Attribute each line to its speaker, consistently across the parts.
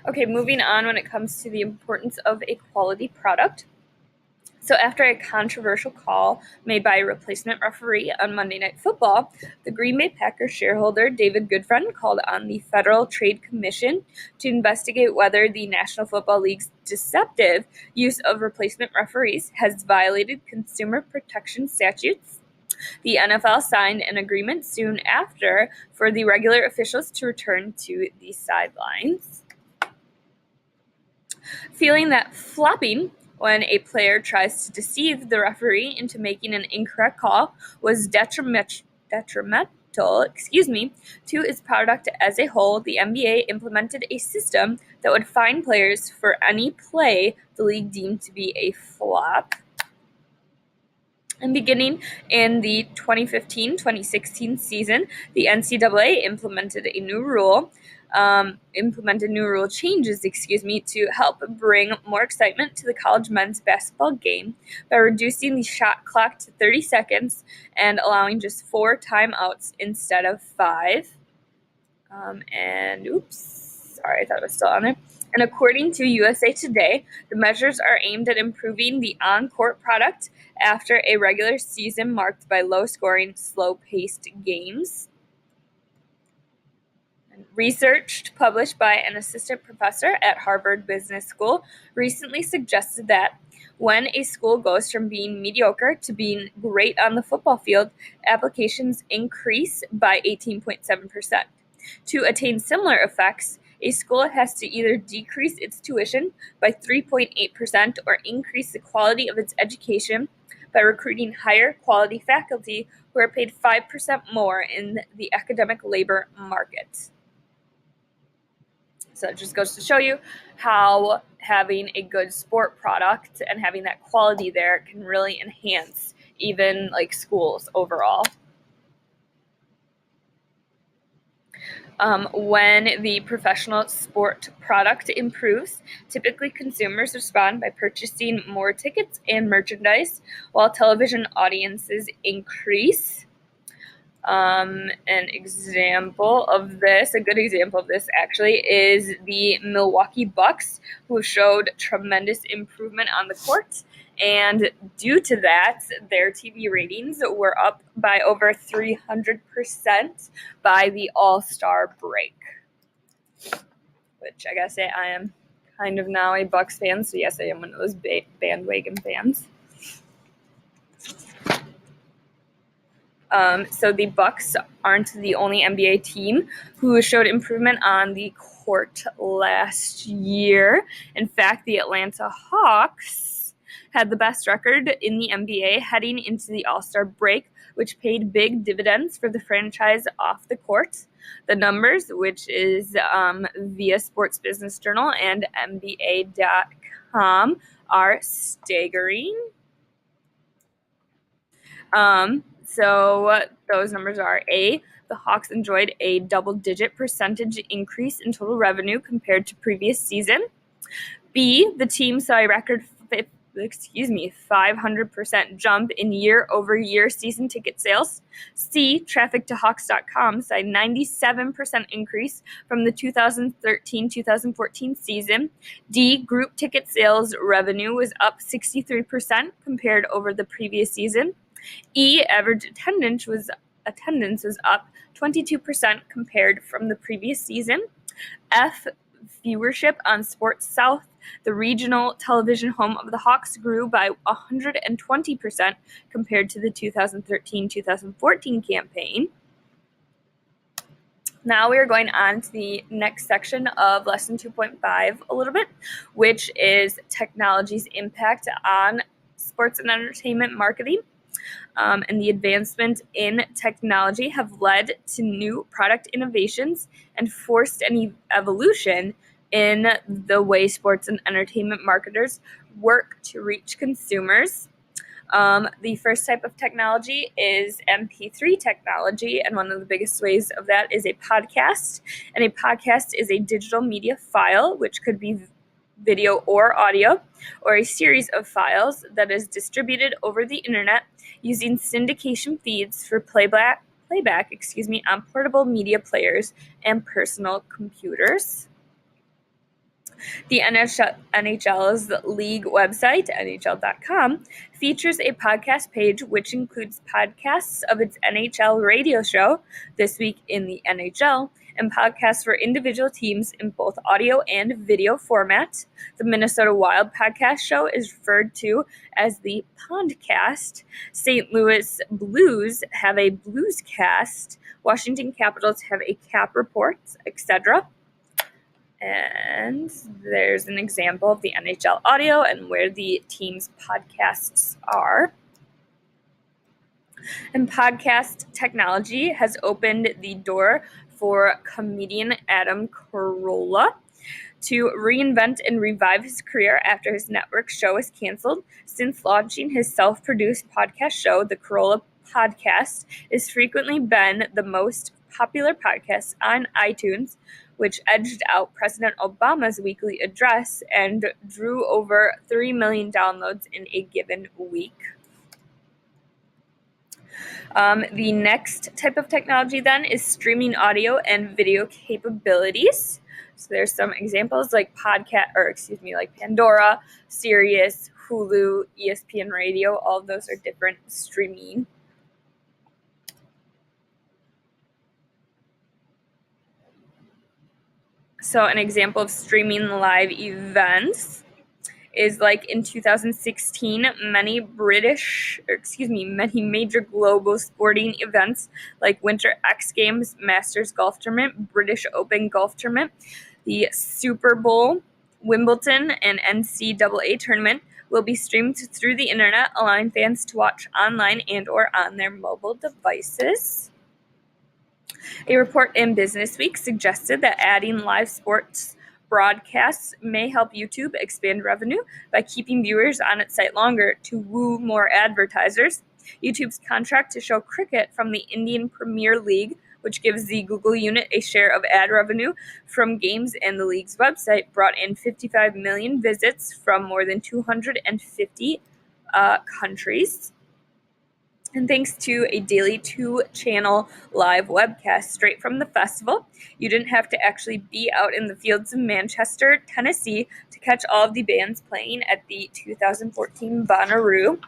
Speaker 1: Okay, moving on when it comes to the importance of a quality product. So after a controversial call made by a replacement referee on Monday Night Football, the Green Bay Packers shareholder David Goodfriend called on the Federal Trade Commission to investigate whether the National Football League's deceptive use of replacement referees has violated consumer protection statutes. The NFL signed an agreement soon after for the regular officials to return to the sidelines. Feeling that flopping when a player tries to deceive the referee into making an incorrect call was detrimental to its product as a whole, the NBA implemented a system that would fine players for any play the league deemed to be a flop. And beginning in the 2015-2016 season, the NCAA implemented new rule changes, to help bring more excitement to the college men's basketball game by reducing the shot clock to 30 seconds and allowing just 4 timeouts instead of 5. Sorry, I thought it was still on there. And according to USA Today, the measures are aimed at improving the on-court product after a regular season marked by low-scoring, slow-paced games. Research published by an assistant professor at Harvard Business School recently suggested that when a school goes from being mediocre to being great on the football field, applications increase by 18.7%. To attain similar effects, a school has to either decrease its tuition by 3.8% or increase the quality of its education by recruiting higher quality faculty who are paid 5% more in the academic labor market. So it just goes to show you how having a good sport product and having that quality there can really enhance even like schools overall. When the professional sport product improves, typically consumers respond by purchasing more tickets and merchandise, while television audiences increase. A good example of this actually is the Milwaukee Bucks, who showed tremendous improvement on the court. And due to that, their TV ratings were up by over 300% by the All-Star break. Which I gotta say, I am kind of now a Bucks fan, so yes, I am one of those bandwagon fans. So the Bucks aren't the only NBA team who showed improvement on the court last year. In fact, the Atlanta Hawks had the best record in the NBA heading into the All-Star break, which paid big dividends for the franchise off the court. The numbers, which is via Sports Business Journal and NBA.com, are staggering. So those numbers are A, the Hawks enjoyed a double-digit percentage increase in total revenue compared to previous season. B, the team saw a record 500% jump in year-over-year season ticket sales. C, traffic to Hawks.com saw a 97% increase from the 2013-2014 season. D, group ticket sales revenue was up 63% compared over the previous season. E, average attendance was up 22% compared from the previous season. F, viewership on Sports South, the regional television home of the Hawks, grew by 120% compared to the 2013-2014 campaign. Now we are going on to the next section of Lesson 2.5 a little bit, which is technology's impact on sports and entertainment marketing. And the advancement in technology have led to new product innovations and forced an evolution in the way sports and entertainment marketers work to reach consumers. The first type of technology is MP3 technology, and one of the biggest ways of that is a podcast. And a podcast is a digital media file, which could be video or audio, or a series of files that is distributed over the internet using syndication feeds for playback on portable media players and personal computers. The NHL's league website, NHL.com, features a podcast page which includes podcasts of its NHL radio show, This Week in the NHL, and podcasts for individual teams in both audio and video format. The Minnesota Wild podcast show is referred to as the Pondcast. St. Louis Blues have a Bluescast. Washington Capitals have a Cap Report, etc. And there's an example of the NHL audio and where the team's podcasts are. And podcast technology has opened the door for comedian Adam Carolla to reinvent and revive his career after his network show was canceled. Since launching his self-produced podcast show, The Carolla Podcast has frequently been the most popular podcast on iTunes, which edged out President Obama's weekly address and drew over 3 million downloads in a given week. The next type of technology then is streaming audio and video capabilities. So there's some examples like Pandora, Sirius, Hulu, ESPN Radio. All of those are different streaming. So an example of streaming live events is like in 2016, many major global sporting events like Winter X Games, Masters Golf Tournament, British Open Golf Tournament, the Super Bowl, Wimbledon, and NCAA tournament will be streamed through the internet, allowing fans to watch online and or on their mobile devices. A report in Business Week suggested that adding live sports broadcasts may help YouTube expand revenue by keeping viewers on its site longer to woo more advertisers. YouTube's contract to show cricket from the Indian Premier League, which gives the Google unit a share of ad revenue from games and the league's website, brought in 55 million visits from more than 250 countries. And thanks to a daily 2-channel live webcast straight from the festival, you didn't have to actually be out in the fields of Manchester, Tennessee to catch all of the bands playing at the 2014 Bonnaroo.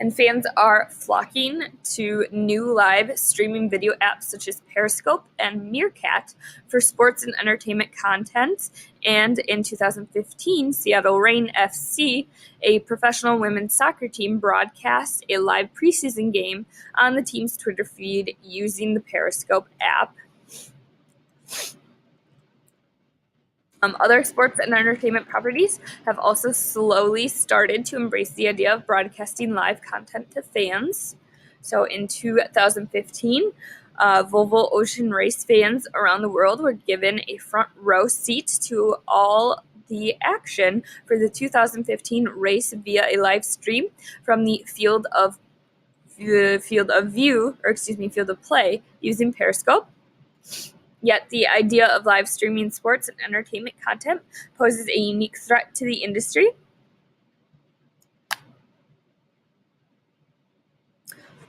Speaker 1: And fans are flocking to new live streaming video apps such as Periscope and Meerkat for sports and entertainment content. And in 2015, Seattle Reign FC, a professional women's soccer team, broadcast a live preseason game on the team's Twitter feed using the Periscope app. Other sports and entertainment properties have also slowly started to embrace the idea of broadcasting live content to fans. So in 2015, Volvo Ocean Race fans around the world were given a front row seat to all the action for the 2015 race via a live stream from the field of play using Periscope. Yet the idea of live streaming sports and entertainment content poses a unique threat to the industry.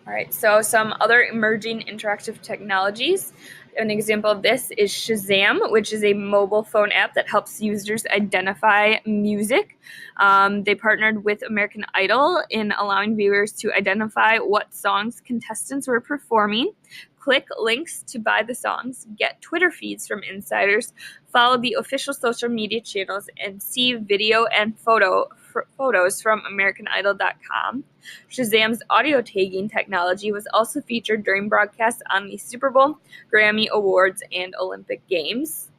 Speaker 1: All right, so some other emerging interactive technologies. An example of this is Shazam, which is a mobile phone app that helps users identify music. They partnered with American Idol in allowing viewers to identify what songs contestants were performing. Click links to buy the songs, get Twitter feeds from insiders, follow the official social media channels, and see video and photos from AmericanIdol.com. Shazam's audio tagging technology was also featured during broadcasts on the Super Bowl, Grammy Awards, and Olympic Games.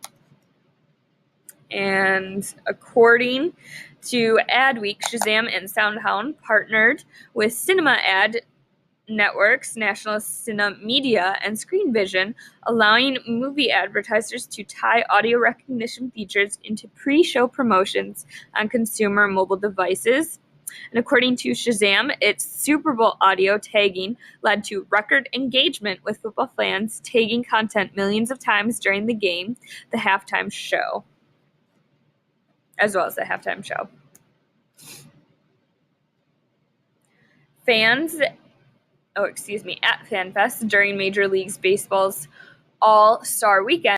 Speaker 1: And according to Adweek, Shazam and SoundHound partnered with Cinema Ad Networks, National Cinemedia, and Screen Vision, allowing movie advertisers to tie audio recognition features into pre-show promotions on consumer mobile devices. And according to Shazam, its Super Bowl audio tagging led to record engagement with football fans tagging content millions of times during the game, the halftime show, as well as the halftime show. At FanFest during Major League Baseball's All-Star Weekend,